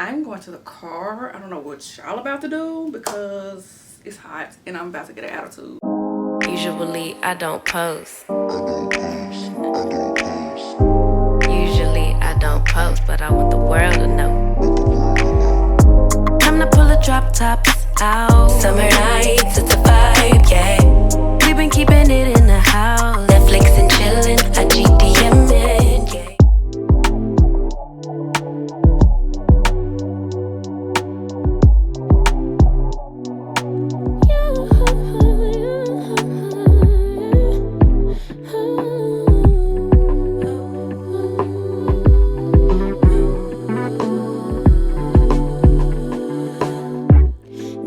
I'm going to the car. I don't know what y'all about to do because it's hot and I'm about to get an attitude. Usually I don't post. Usually I don't post, but I want the world to know. Time to pull a drop tops out. Summer nights, it's a vibe, yeah. We've been keeping it in the house. Netflix and chillin', I GDMin', yeah.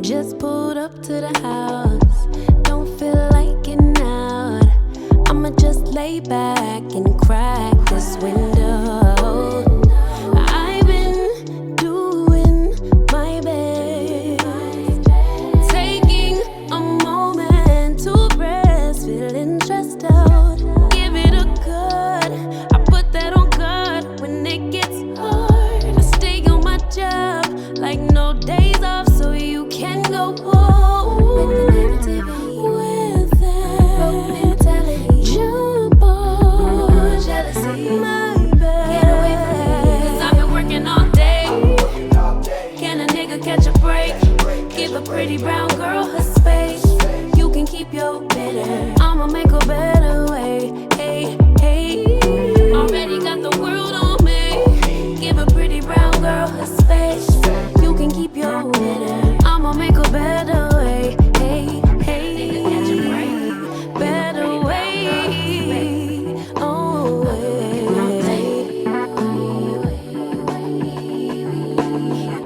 Just pulled up to the house, don't feel like getting out. I'ma just lay back and crack this window. I've been doing my best, taking a moment to rest, feeling stressed out. Give it a good, I put that on God when it gets hard. I stay on my job like no days off, so you can go home with the negativity, with that broke mentality. Jump on jealousy, my bad. Get away from me, 'cause I've been working all day. Can a nigga catch a break? Give a pretty brown girl her space. You can keep your bitter, I'ma make a better way. Hey, hey, already got the world on me. Give a pretty brown girl her space. You can keep your bitter, I'ma make a better way. Hey, hey, better way. Oh,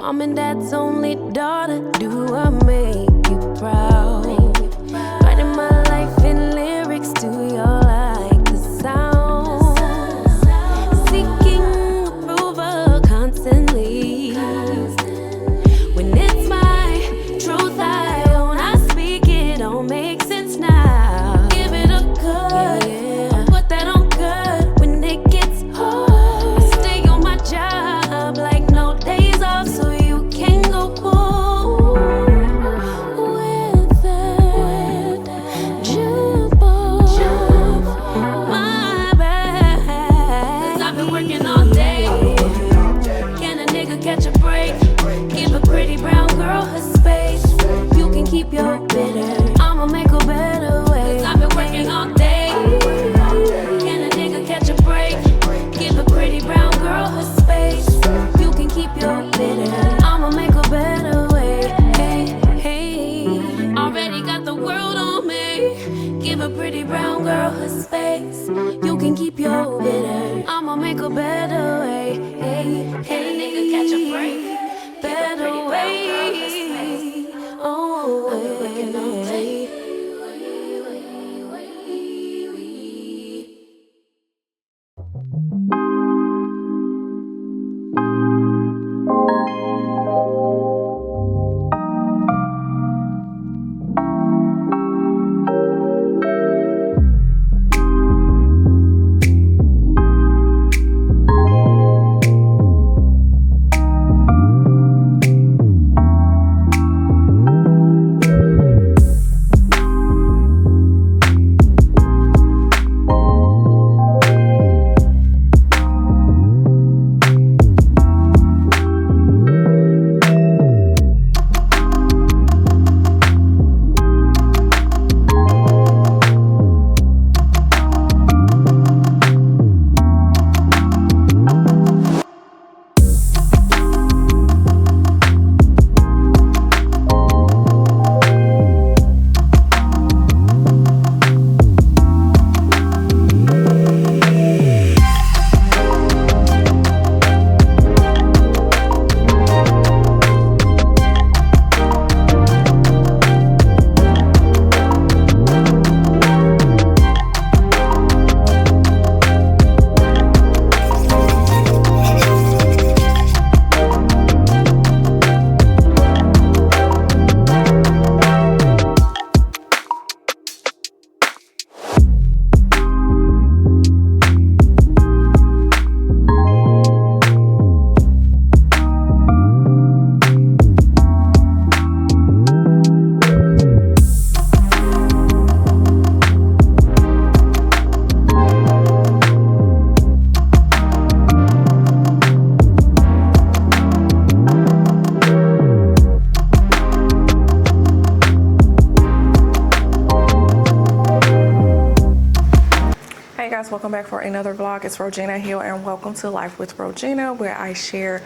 Mom and Dad's only daughter, do I make you proud? Writing my life in lyrics, do you like the sound? Seeking approval constantly. When it's my truth, I own, I speak it, don't make sense now. Give it a good, I put that on good when it gets hard. I stay on my job like no days off, so you can go home with that jump on welcome back for another vlog. It's Rogina here, and welcome to Life with Rogina, where I share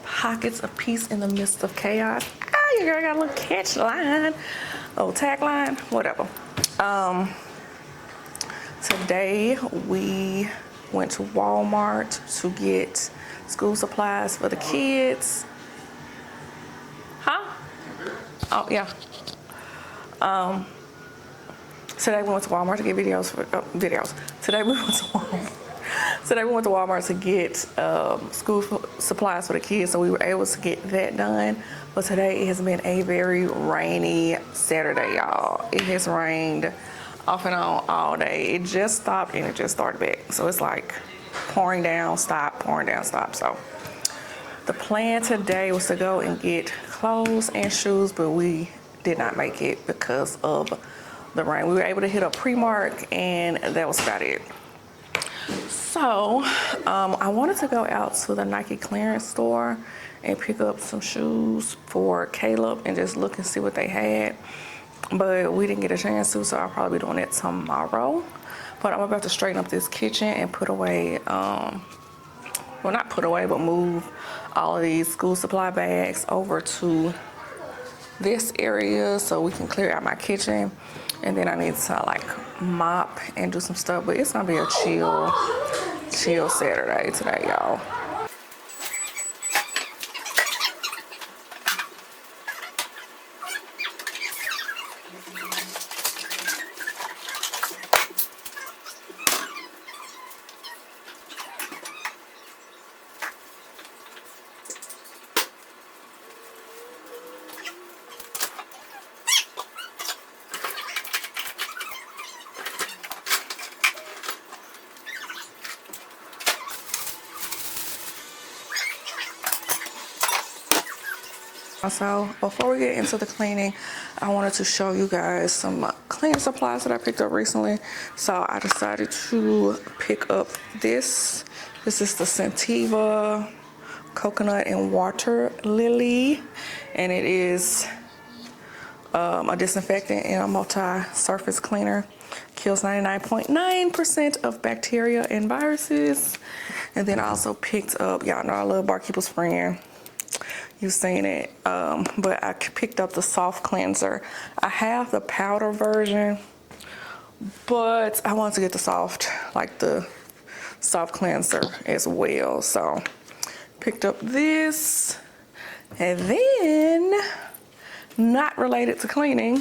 pockets of peace in the midst of chaos. Ah, your girl got a little catch line, little tagline, whatever. Today we went to Walmart to get school supplies for the kids. Huh? Oh yeah. Today we went to Walmart to get videos. Today we went to Walmart to get school supplies for the kids, so we were able to get that done. But today it has been a very rainy Saturday, y'all. It has rained off and on all day. It just stopped and it just started back. So it's like pouring down, stop, pouring down, stop. So the plan today was to go and get clothes and shoes, but we did not make it because of the rain. We were able to hit up Primark, and that was about it. So I wanted to go out to the Nike clearance store and pick up some shoes for Caleb and just look and see what they had, but we didn't get a chance to, so I'll probably be doing it tomorrow. But I'm about to straighten up this kitchen and put away, well, not put away, but move all of these school supply bags over to this area so we can clear out my kitchen. And then I need to like mop and do some stuff, but it's gonna be a chill Saturday today, y'all. So before we get into the cleaning, I wanted to show you guys some cleaning supplies that I picked up recently. So I decided to pick up this. This is the Scentiva Coconut and Water Lily, and it is a disinfectant and a multi-surface cleaner. Kills 99.9% of bacteria and viruses. And then I also picked up, y'all know I love Barkeeper's Friend. You've seen it, but I picked up the soft cleanser. I have the powder version, but I wanted to get the soft cleanser as well. So picked up this, and then, not related to cleaning,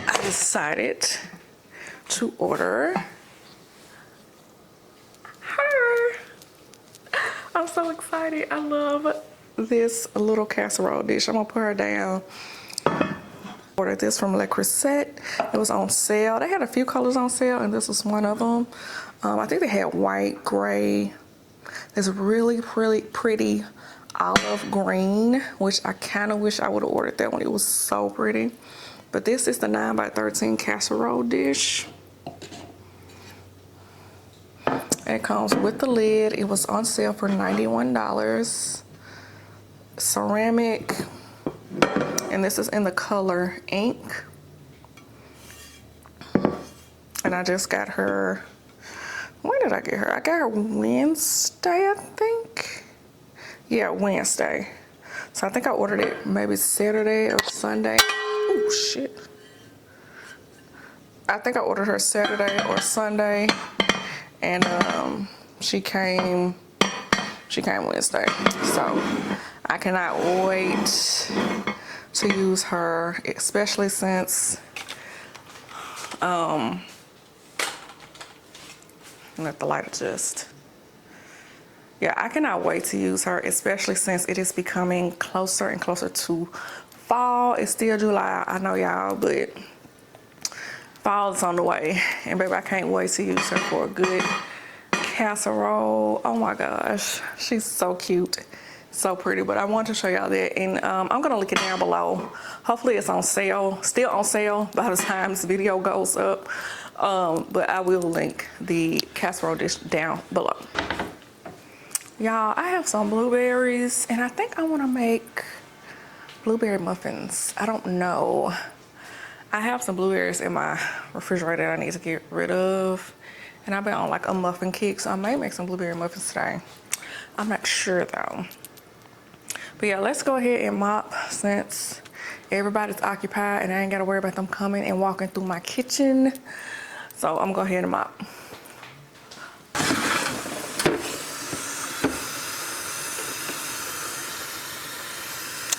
I decided to order her. I'm so excited. I love this little casserole dish. I'm gonna put her down. Ordered this from Creuset. It was on sale. They had a few colors on sale, and this was one of them. I think they had white, gray. This really, really pretty olive green, which I kind of wish I would have ordered that one. It was so pretty. But this is the 9x13 casserole dish. It comes with the lid. It was on sale for $91. Ceramic, and this is in the color ink. And I just got her, when did I get her? I got her Wednesday, I think. Yeah, Wednesday. So I think I ordered it maybe Saturday or Sunday. Oh shit. I think I ordered her Saturday or Sunday. And she came Wednesday, so I cannot wait to use her, especially since let the light adjust. Yeah, I cannot wait to use her, especially since it is becoming closer and closer to fall. It's still July, I know y'all, but fall is on the way, and baby, I can't wait to use her for a good casserole. Oh my gosh, she's so cute, so pretty. But I want to show y'all that, and I'm gonna link it down below. Hopefully it's on sale, still on sale by the time this video goes up. But I will link the casserole dish down below. Y'all, I have some blueberries, and I think I want to make blueberry muffins. I don't know. I have some blueberries in my refrigerator that I need to get rid of. And I've been on like a muffin kick, so I may make some blueberry muffins today. I'm not sure though. But yeah, let's go ahead and mop since everybody's occupied and I ain't gotta worry about them coming and walking through my kitchen. So I'm gonna go ahead and mop.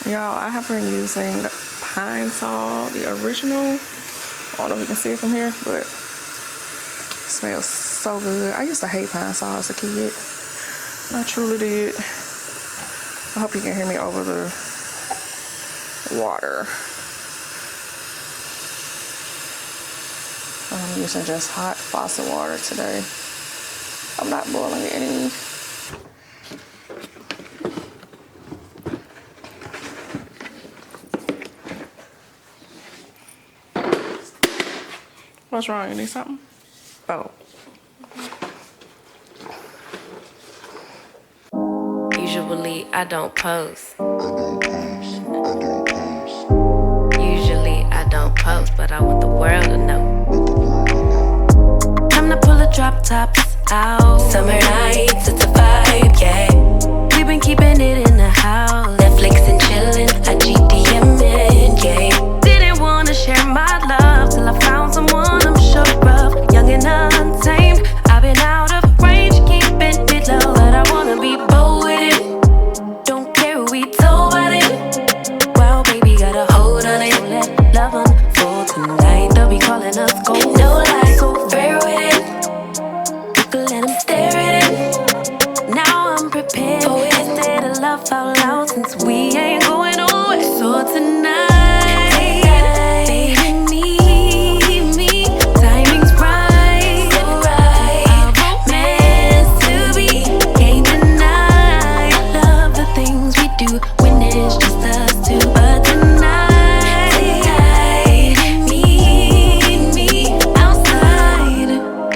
Y'all, I have been using pine salt, the original. I don't know if you can see it from here, but it smells so good. I used to hate pine salt as a kid. I truly did. I hope you can hear me over the water. I'm using just hot faucet water today. I'm not boiling any. What's wrong? You need something? Oh. Usually I don't post. Usually I don't post, but I want the world to know. Time to pull the drop tops out. Summer nights, it's a vibe, yeah. We've been keeping it in the house. Netflix and chillin', I GDM'in', yeah. Didn't wanna share my love till I found someone I'm sure of. Young and untamed, I've been out of range, keeping it low. But I wanna be bold with it. Don't care who we told about it. Well, baby, got a hold on it. Let love unfold tonight. They'll be calling us gold. No lies, so fair with it. You can let them stare at it. Now I'm prepared. Oh, instead of love out loud, since we ain't going nowhere. So tonight, baby, meet me. Timing's right, so right. Our romance to be can't deny. Love the things we do when it's just us two. But tonight, baby, meet me outside.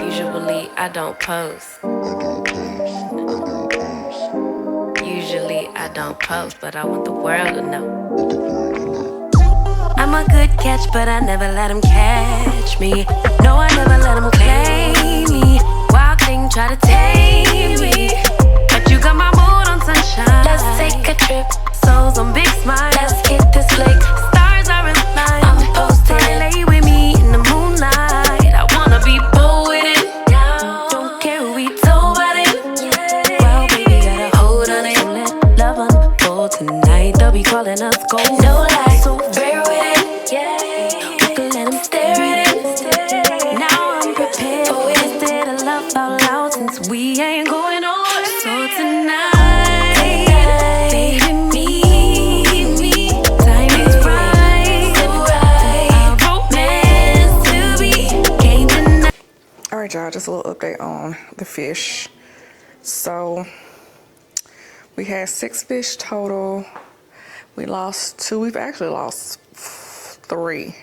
Usually I don't post. Usually I don't post, but I want the world to know. I'm a good catch, but I never let him catch me. No, I never let him claim me. Wild thing try to tame me, but you got my mood on sunshine. Let's take a trip, souls on big smile. Let's hit this flick, stars are in line. I'm posted, lay with me in the moonlight. I wanna be bold with it. Don't care who we told about it. Well, baby, got a hold on it. Let love unfold tonight. They'll be calling us gold. No lies, so rare with it. You can let them stare at it. Now I'm prepared. Oh, instead of love out loud, since we ain't going nowhere. So tonight, baby, meet me. Timing's right, so right. Our romance to be can't deny. All right, y'all, just a little update on the fish. So we had 6 fish total. We lost 2. We've actually lost 3.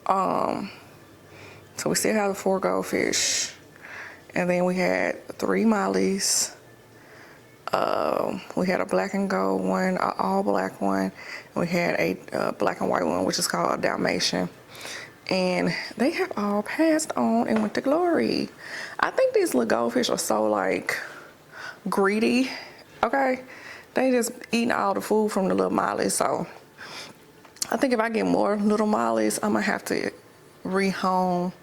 So we still have the 4 goldfish, and then we had 3 mollies. We had a black and gold one, an all black one, and we had a black and white one, which is called a Dalmatian. And they have all passed on and went to glory. I think these little goldfish are so like greedy, okay? They just eating all the food from the little mollies. So I think if I get more little mollies, I'm gonna have to rehome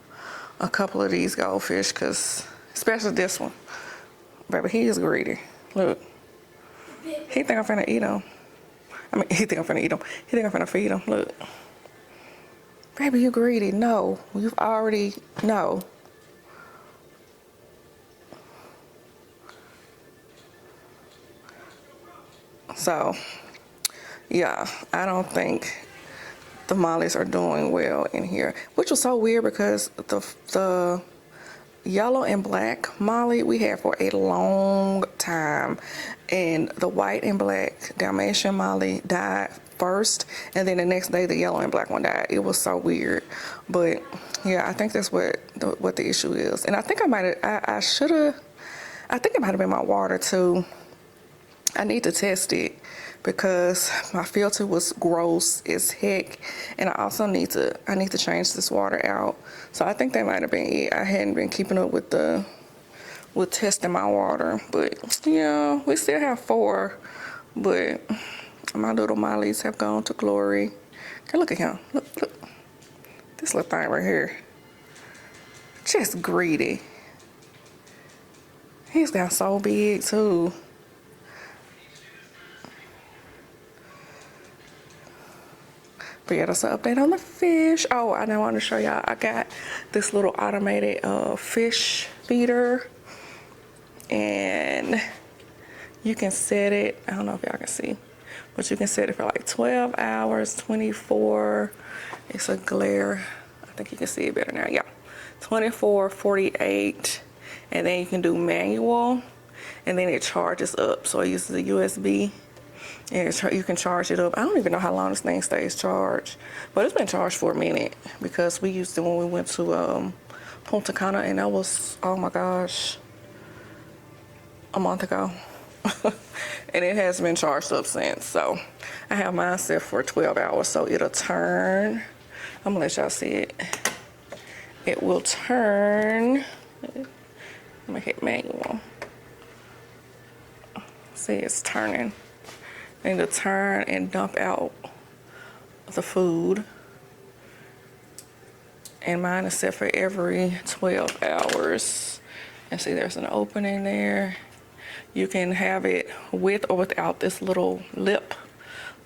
a couple of these goldfish, cause especially this one. Baby, he is greedy. Look, he think I'm finna eat him. I mean, he think I'm finna eat him. He think I'm finna feed him. Look. Baby, you greedy. No, you've already, no. So, yeah, I don't think the mollies are doing well in here, which was so weird because the yellow and black molly we had for a long time, and the white and black Dalmatian molly died first, and then the next day the yellow and black one died. It was so weird, but yeah, I think that's what the issue is. And I think I think it might have been my water too. I need to test it because my filter was gross as heck, and I also need to change this water out. So I think that might have been it. I hadn't been keeping up with testing my water, but yeah, we still have 4, but my little Mollies have gone to glory. Okay, look at him. Look, this little thing right here, just greedy. He's got so big too. But yeah, that's an update on the fish. Oh, I now want to show y'all, I got this little automated fish feeder, and you can set it, I don't know if y'all can see, but you can set it for like 12 hours, 24, it's a glare, I think you can see it better now, yeah, 24, 48, and then you can do manual, and then it charges up, so it uses a USB. And you can charge it up. I don't even know how long this thing stays charged, but it's been charged for a minute because we used it when we went to Punta Cana, and that was, oh my gosh, a month ago. And it has been charged up since. So I have mine set for 12 hours, so it'll turn. I'm gonna let y'all see it. It will turn. I'm gonna hit manual. See, it's turning. And to turn and dump out the food. And mine is set for every 12 hours. And see, there's an opening there. You can have it with or without this little lip.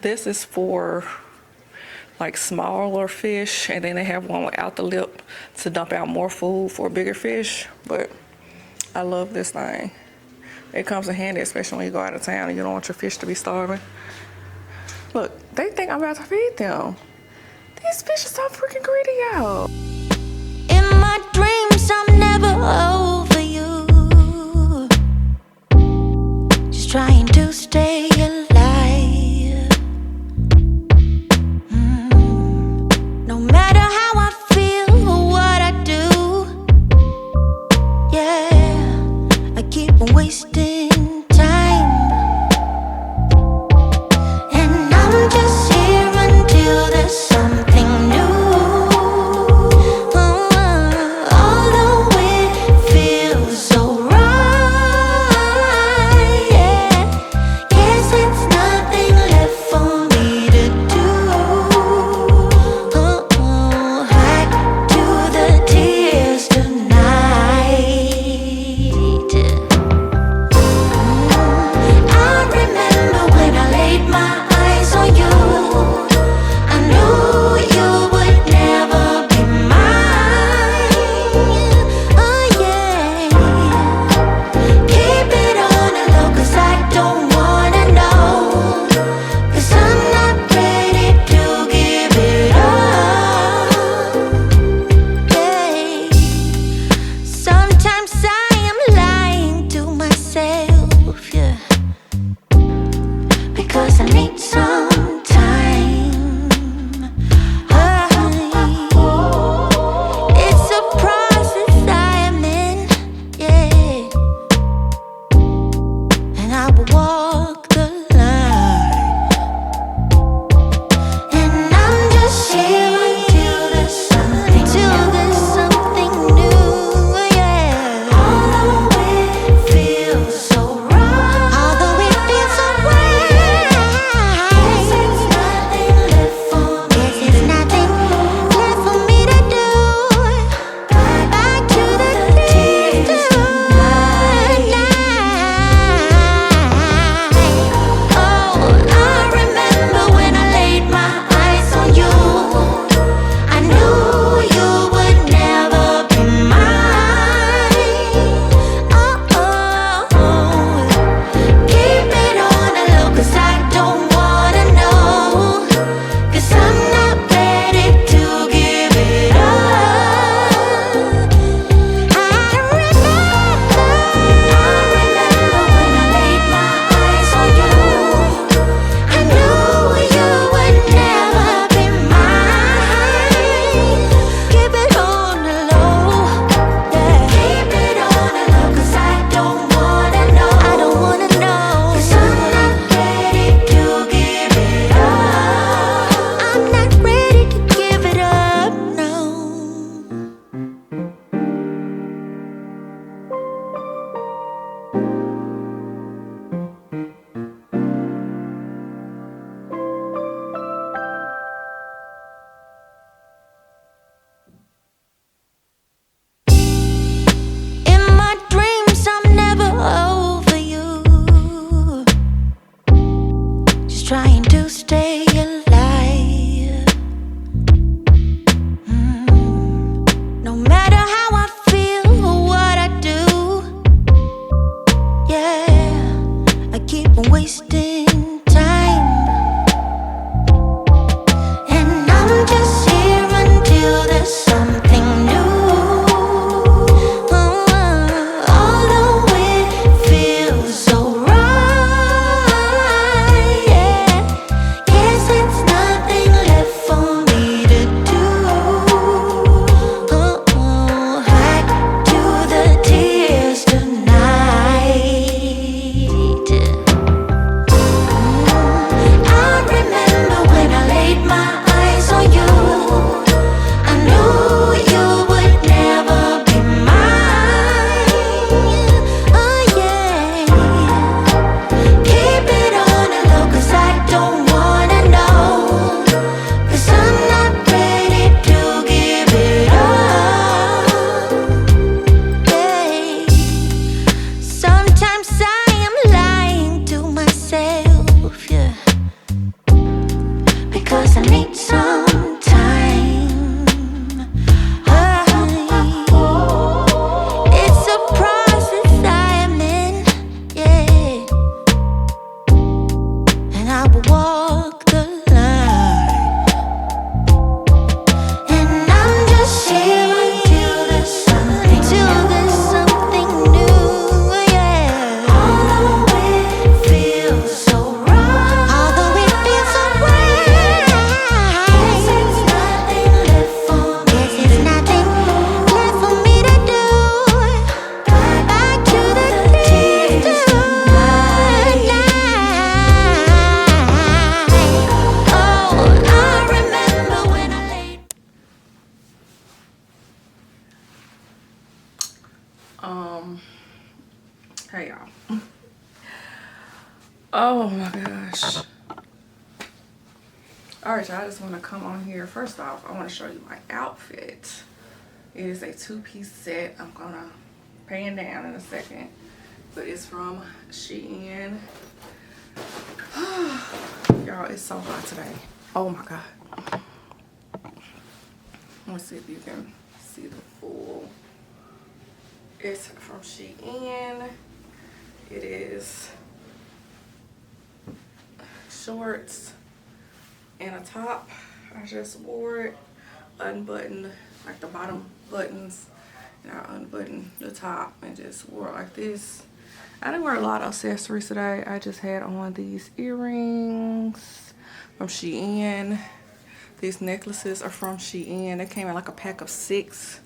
This is for like smaller fish, and then they have one without the lip to dump out more food for bigger fish. But I love this thing. It comes in handy, especially when you go out of town and you don't want your fish to be starving. Look, they think I'm about to feed them. These fish are so freaking greedy, y'all. In my dreams, I'm never over you. Just trying to stay alive. No matter how I feel or what I do, yeah, I keep on wasting time. And I'm just here until there's something new. Although it feels so right, yeah. Guess it's nothing left for me to do. Hide to the tears tonight. I remember when I laid my eyes on you. I knew you would never be mine. Oh yeah. Keep it on the low, 'cause I don't wanna know. 'Cause I'm not ready to give it up. Yeah. Sometimes I am lying to myself, yeah. Because I need some time. It's a process I am in, yeah. And I will walk the line. And I'm just here until there's something new, yeah. Although it feels so right. Although it feels so right. Guess it's nothing left for me. Guess it's nothing left for me to do. Back to the tears tonight. wasting time. And I'm just here until there's something new. Although it feels so right, yeah. Guess it's nothing left for me to do. Back to the tears tonight. I remember when I laid my eyes on you. I knew you would never be mine. Oh yeah. Keep it on the low, 'cause I don't wanna know. 'Cause I'm not ready to give it up. Yeah. Sometimes I am lying to myself, yeah. Because I need some time. It's a process I am in, yeah. And I will walk the line. And I'm just here until there's something new, yeah. Although it feels so right. Although it feels so right. Guess it's nothing left for me. Guess it's nothing left for me to do. Back to the tears tonight. Oh, I remember when I laid. Hey y'all. Oh my gosh. Alright y'all, I just want to come on here. First off, I want to show you my outfit. It is a two-piece set. I'm gonna pan down in a second, but it's from Shein. Y'all, it's so hot today. Oh my god. Let's see if you can see the full. It's from Shein. It is shorts and a top. I just wore it unbuttoned, like the bottom buttons, and I unbuttoned the top and just wore it like this. I didn't wear a lot of accessories today. I just had on these earrings from Shein. These necklaces are from Shein. They came in like a pack of 6,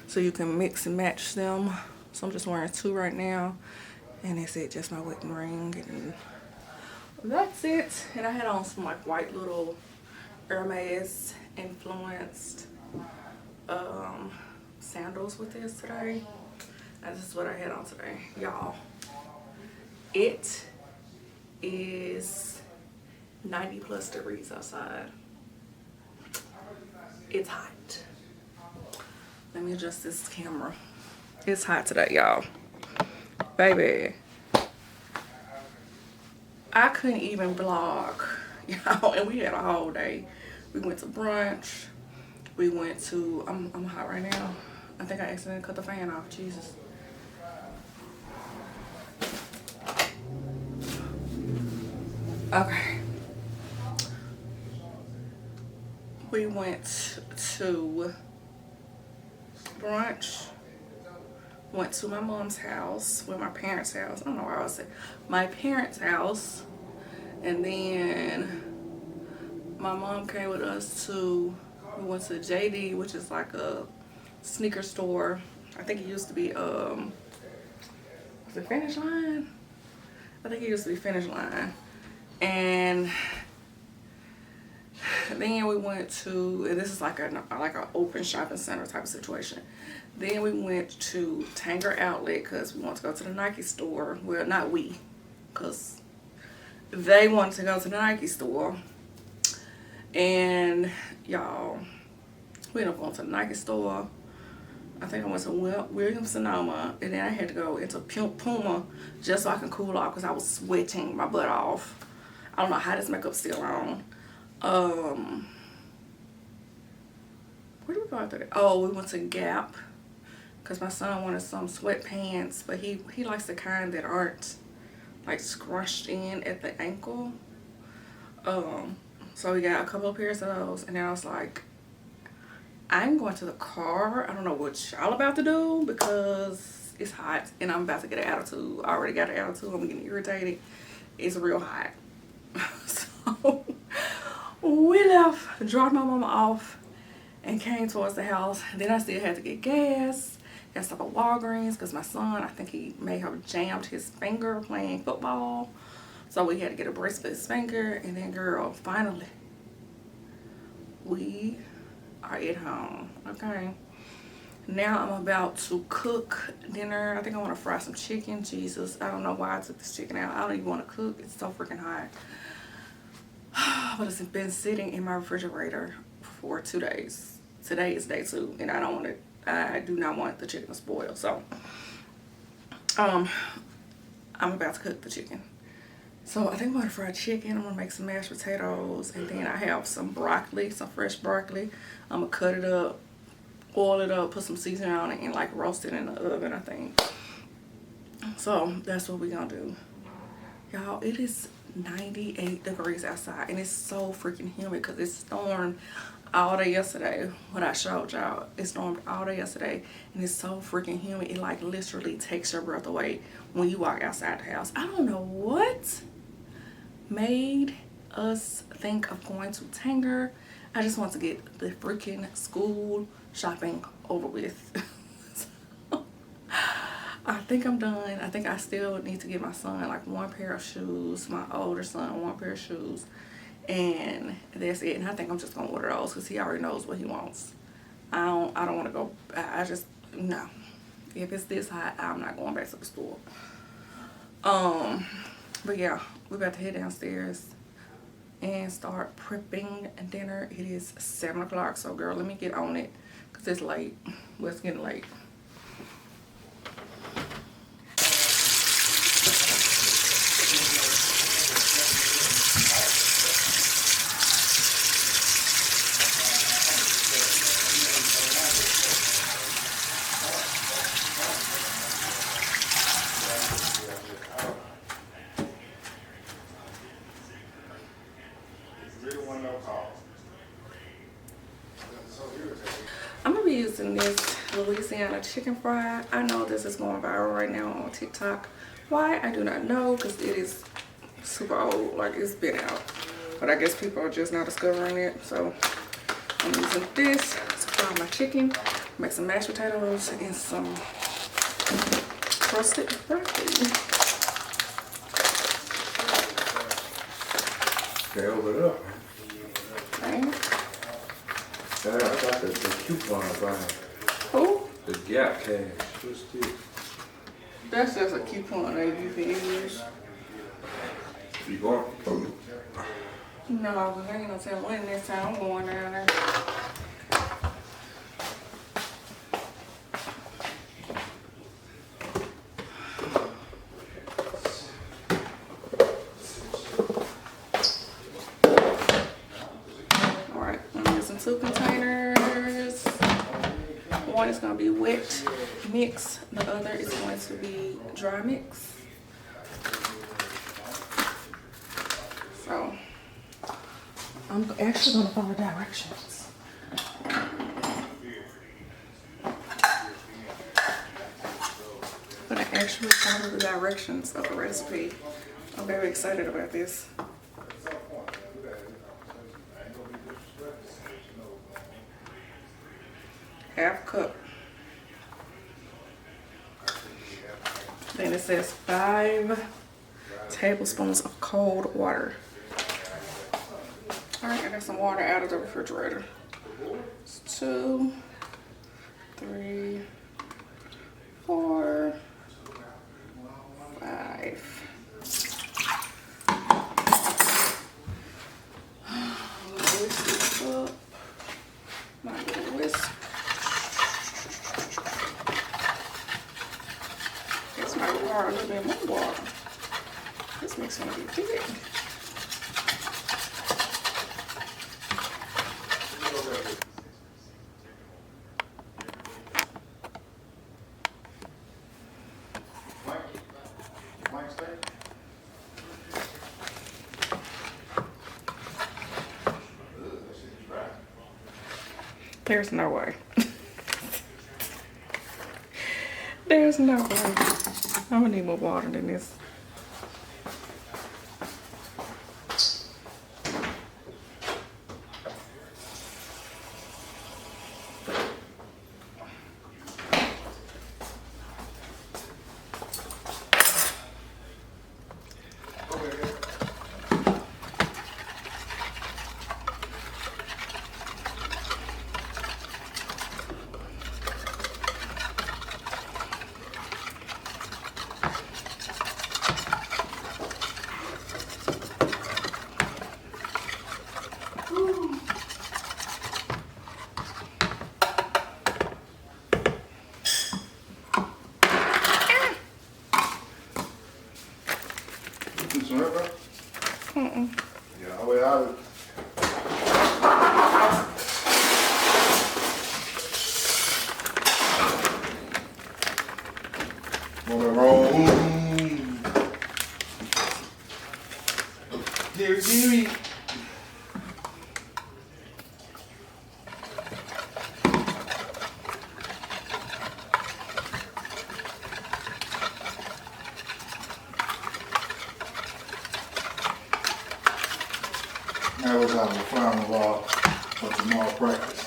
so you can mix and match them. So I'm just wearing 2 right now, and that's it, just my wedding ring, and that's it. And I had on some like white little Hermes influenced sandals with this today. And this is what I had on today, y'all. It is 90+ degrees outside. It's hot. Let me adjust this camera. It's hot today, y'all. Baby, I couldn't even vlog, y'all, and we had a whole day. We went to brunch. We went to, I'm hot right now. I think I accidentally cut the fan off, Jesus. Okay. We went to brunch. Went to my mom's house, well, my parents' house. I don't know where I was at. My parents' house. And then my mom came with us to, we went to JD, which is like a sneaker store. I think it used to be, was it Finish Line? I think it used to be Finish Line. And then we went to, and this is like an open shopping center type of situation. Then we went to Tanger Outlet because we wanted to go to the Nike store. Well, not we, because they wanted to go to the Nike store. And y'all, we ended up going to the Nike store. I think I went to Williams-Sonoma, and then I had to go into Puma just so I can cool off because I was sweating my butt off. I don't know how this makeup's still on. Where did we go after that? Oh, we went to Gap because my son wanted some sweatpants, but he likes the kind that aren't like scrunched in at the ankle. So we got a couple of pairs of those, and then I was like, I'm going to the car. I don't know what y'all about to do because it's hot and I'm about to get an attitude. I already got an attitude. I'm getting irritated. It's real hot. So we left, dropped my mama off, and came towards the house. Then I still had to get gas. Got to stop at Walgreens because my son, I think he may have jammed his finger playing football. So we had to get a brace for his finger. And then, girl, finally, we are at home. Okay. Now I'm about to cook dinner. I think I want to fry some chicken. Jesus, I don't know why I took this chicken out. I don't even want to cook. It's so freaking hot. But it's been sitting in my refrigerator for 2 days. Today is day 2, and I do not want the chicken to spoil. So I'm about to cook the chicken. So I think I'm gonna fry chicken. I'm gonna make some mashed potatoes, and then I have some broccoli, some fresh broccoli. I'm gonna cut it up, oil it up, put some seasoning on it, and like roast it in the oven, I think. So that's what we're gonna do. Y'all, it is 98 degrees outside, and it's so freaking humid because it stormed all day yesterday. What I showed y'all, it stormed all day yesterday, and it's so freaking humid. It like literally takes your breath away when you walk outside the house. I don't know what made us think of going to Tanger. I just want to get the freaking school shopping over with. So, I think I'm done. I think I still need to get my son like 1 pair of shoes, my older son 1 pair of shoes, and that's it. And I think I'm just gonna order those because he already knows what he wants. I don't want to go. I just, no. If it's this hot, I'm not going back to the store. But yeah, we're about to head downstairs and start prepping dinner. It is 7 o'clock, so girl, let me get on it because it's late. Well, it's getting late. I'm gonna be using this Louisiana Chicken Fry. I know this is going viral right now on TikTok. Why? I do not know, because it is super old. Like, it's been out. But I guess people are just now discovering it. So I'm using this to fry my chicken, make some mashed potatoes, and some crusted broccoli. They open it up. Okay. I got the coupon buying. Who? The Gap cash. What's this? That's just a coupon that you can use. You going? No, because I ain't gonna tell when this time I'm going down there. Alright, I'm using 2 containers. One is gonna be wet mix, the other is going to be dry mix. So I'm actually gonna follow directions. But I actually follow the directions of the recipe. I'm very excited about this. Half cup. Then it says 5 tablespoons of cold water. All right, I got some water out of the refrigerator. It's 2, 3, 4, 5. Whisk this up. My little whisk. This might require a little bit more water. This mix gonna be big. There's no way. There's no way. I'm gonna need more water than this. Some river? Yeah, I wait out. On the road. Give me. That was out of the final law for tomorrow practice.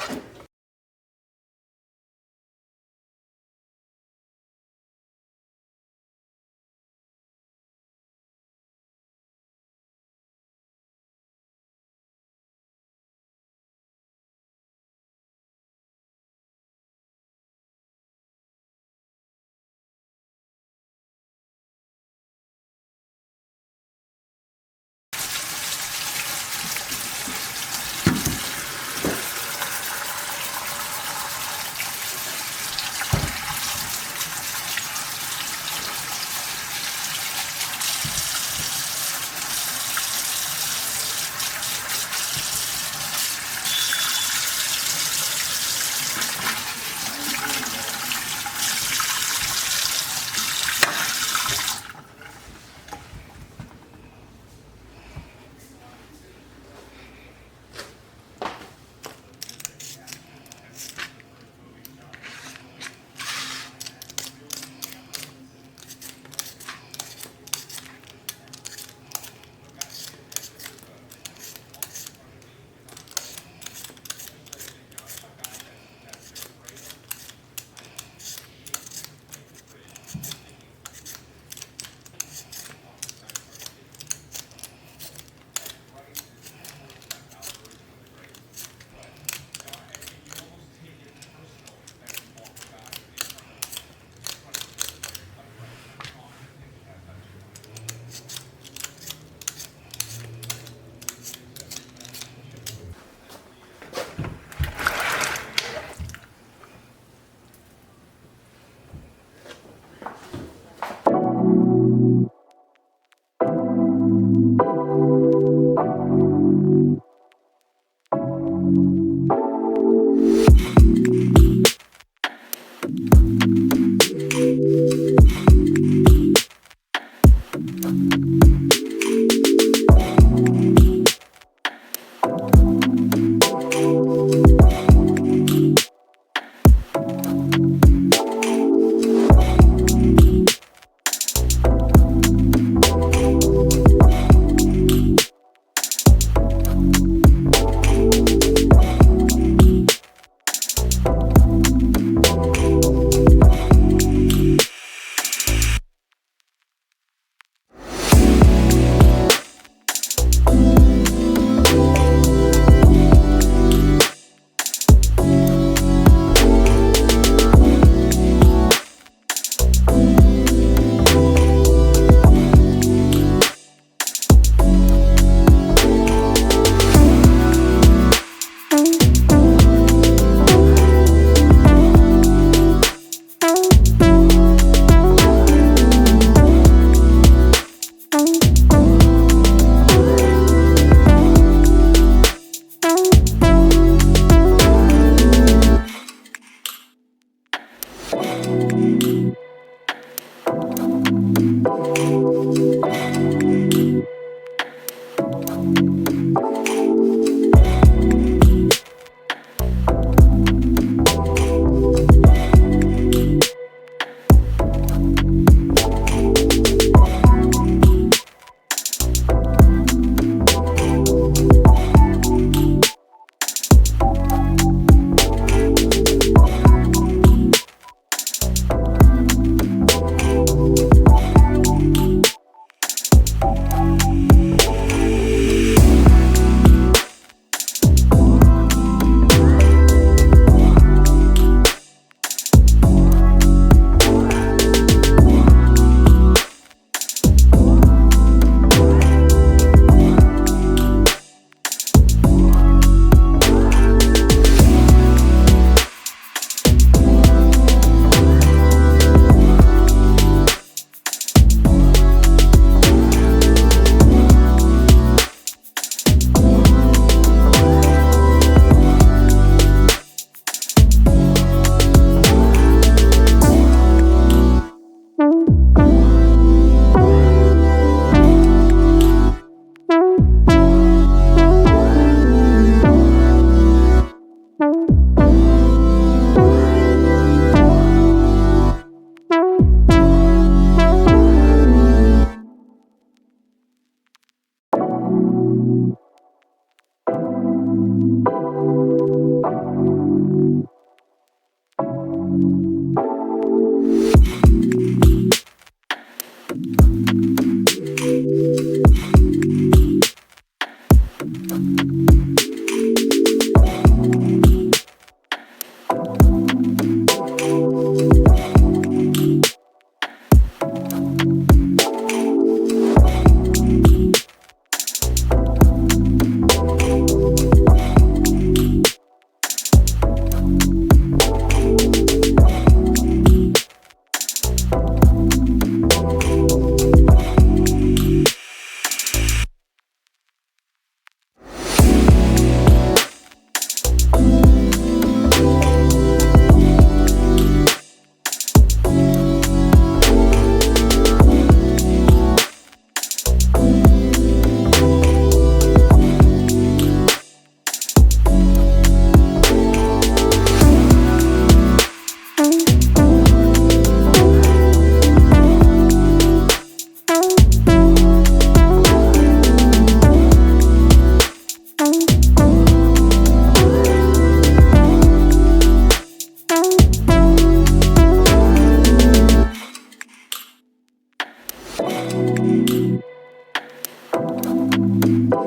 I'm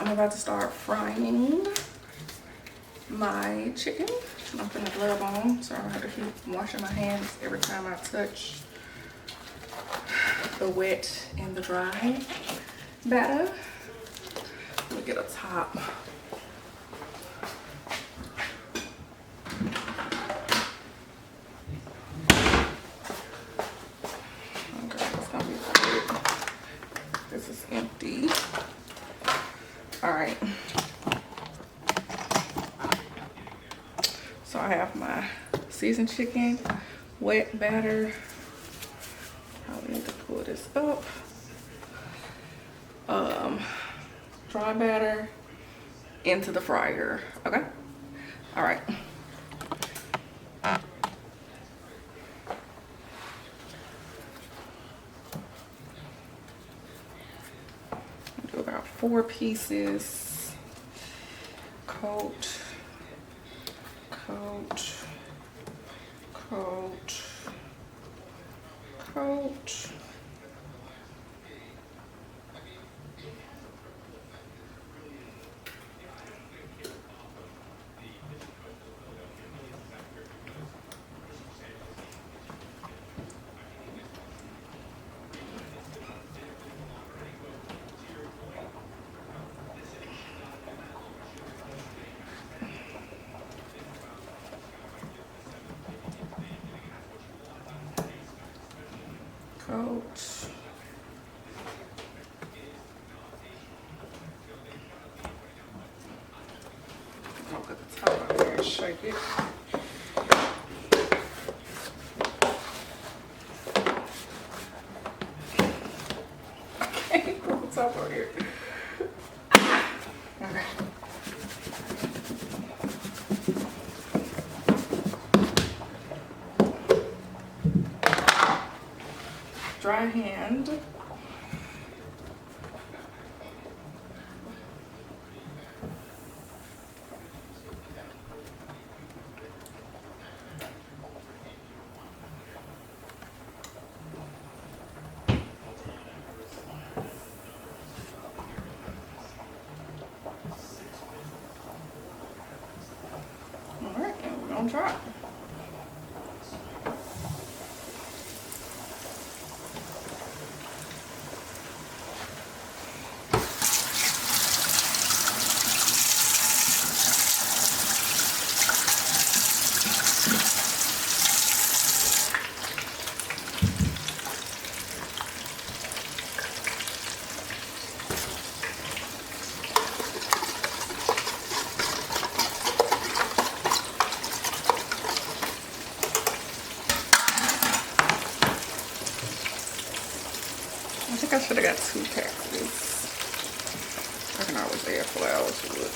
about to start frying my chicken. I'm putting a glove on, so I don't have to keep washing my hands every time I touch the wet and the dry batter. Look at the top. Okay, it's gonna be good. This is empty. All right. So I have my seasoned chicken, wet batter. Probably need to pull this up. Dry batter into the fryer. Okay. All right. Do about 4 pieces. Coat. Coat. Coat. Coat. Coat. I'll put the top up there and shake it. Okay, put the top over here. Okay. Dry hand. All right, and we're gonna try. I think I should have got 2 packages. I can always add flour to it.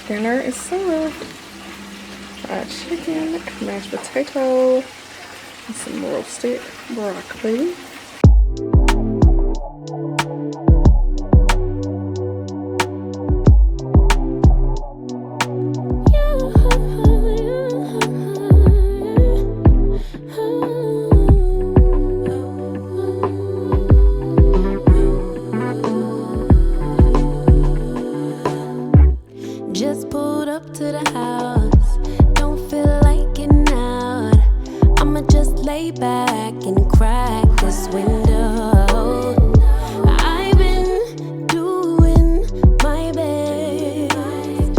Dinner is served. Fried chicken, mashed potato, and some roasted broccoli. Just pulled up to the house, don't feel like getting out. I'ma just lay back and crack this window. I've been doing my best,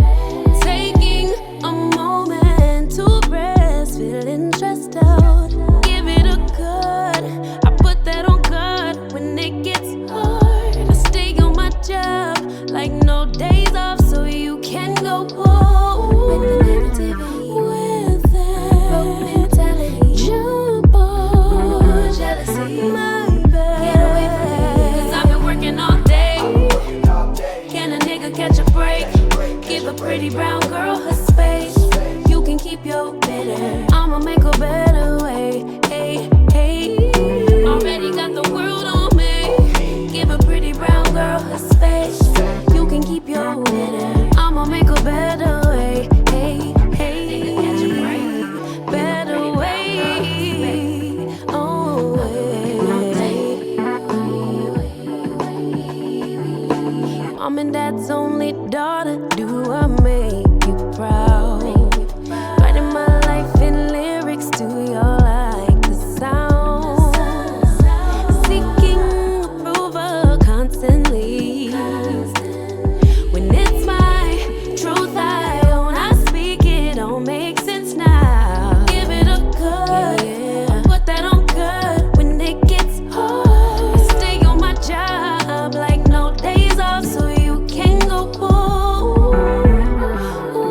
taking a moment to rest, feeling stressed out. Give it a good, I put that on God when it gets hard. I stay on my job like no days off, so you can go home with the negativity, with that broke mentality. Jump on jealousy, my bad. Get away from me, 'cause I've been working all day. Can a nigga catch a break? Give a pretty brown girl her space. You can keep your bitter, I'ma make a better way. Hey, hey, already got the world on me. Give a pretty brown girl her space. You can keep your bitter, I'ma make a better way. Hey, hey, better way. Oh, Mom and Dad's only daughter, do I make you proud? Writing my life in lyrics, do y'all like the sound? Seeking approval constantly. When it's my truth I own, I speak it, don't make sense now. Give it a good, yeah. Put that on good when it gets hard. I stay on my job like no days off, so you can go home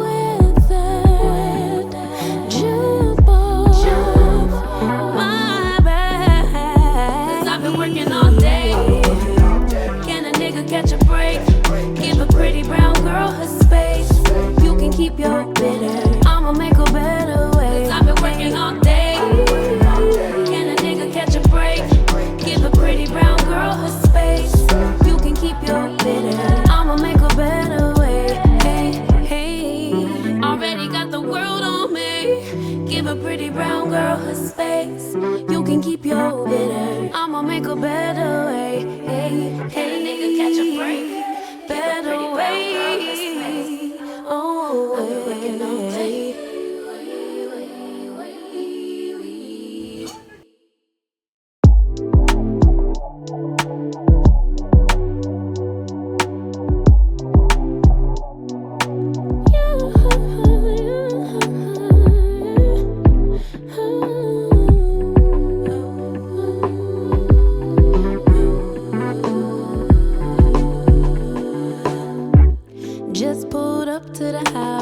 with that. Jump on, my bad, 'cause I've been working all day. Can a nigga catch a break? Give a pretty brown girl her space. You can keep your bitter, I'ma make a better way. 'Cause I've been working all day. Can a nigga catch a break? Give a pretty brown girl her space. You can keep your bitter, I'ma make a better way. Hey, hey, already got the world on me. Give a pretty brown girl her space. You can keep your bitter, I'ma make a better way. Hey, hey, nigga catch a break. Better way. Oh, hey. Just pulled up to the house.